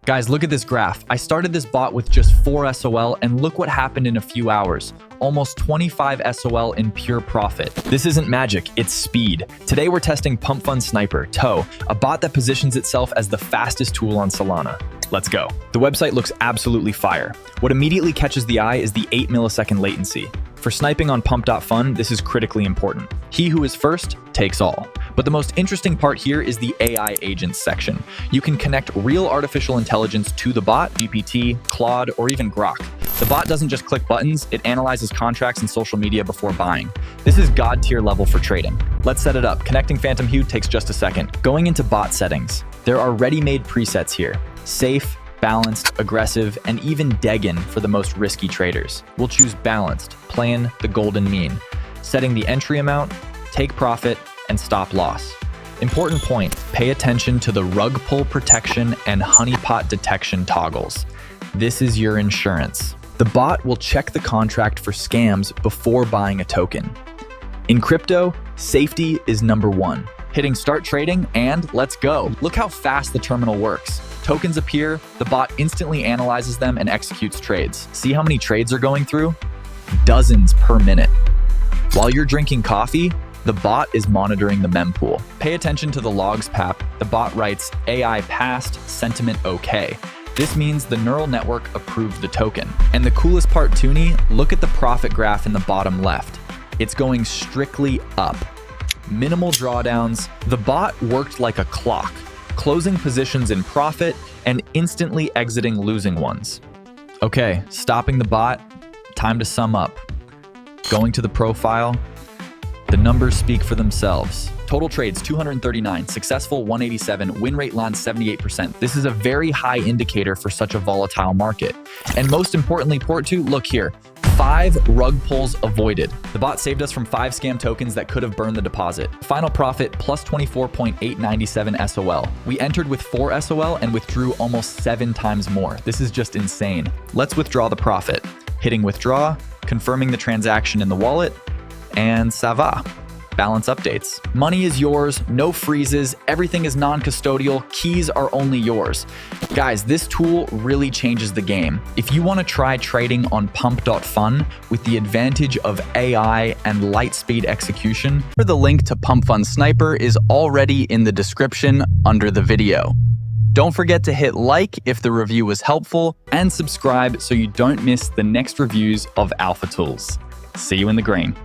Guys, look at this graph. I started this bot with just 4 SOL and look what happened in a few hours. Almost 25 SOL in pure profit. This isn't magic, it's speed. Today we're testing PumpFun Sniper, TOE, a bot that positions itself as the fastest tool on Solana. Let's go. The website looks absolutely fire. What immediately catches the eye is the 8 millisecond latency. For sniping on pump.fun, this is critically important. He who is first takes all. But the most interesting part here is the AI agents section. You can connect real artificial intelligence to the bot, GPT, Claude, or even Grok. The bot doesn't just click buttons, it analyzes contracts and social media before buying. This is God tier level for trading. Let's set it up. Connecting Phantom Hue takes just a second. Going into bot settings, there are ready-made presets here. Safe, balanced, aggressive, and even Degen for the most risky traders. We'll choose balanced, playing the golden mean. Setting the entry amount, take profit, and stop loss. Important point, pay attention to the rug pull protection and honeypot detection toggles. This is your insurance. The bot will check the contract for scams before buying a token. In crypto, safety is number one. Hitting start trading and let's go. Look how fast the terminal works. Tokens appear, the bot instantly analyzes them and executes trades. See how many trades are going through? Dozens per minute. While you're drinking coffee, the bot is monitoring the mempool. Pay attention to the logs pap. The bot writes AI passed, sentiment okay. This means the neural network approved the token. And the coolest part, Toonie, look at the profit graph in the bottom left. It's going strictly up. Minimal drawdowns. The bot worked like a clock, closing positions in profit and instantly exiting losing ones. Okay, stopping the bot, time to sum up. Going to the profile, the numbers speak for themselves. Total trades 239, successful 187, win rate lands 78%. This is a very high indicator for such a volatile market. And most importantly, port 2, look here. 5 rug pulls avoided. The bot saved us from 5 scam tokens that could have burned the deposit. Final profit plus 24.897 SOL. We entered with 4 SOL and withdrew almost 7 times more. This is just insane. Let's withdraw the profit. Hitting withdraw, confirming the transaction in the wallet, and ça va. Balance updates. Money is yours, no freezes, everything is non-custodial, keys are only yours. Guys, this tool really changes the game. If you want to try trading on pump.fun with the advantage of AI and light speed execution, the link to PumpFun Sniper is already in the description under the video. Don't forget to hit like if the review was helpful and subscribe so you don't miss the next reviews of Alpha Tools. See you in the green.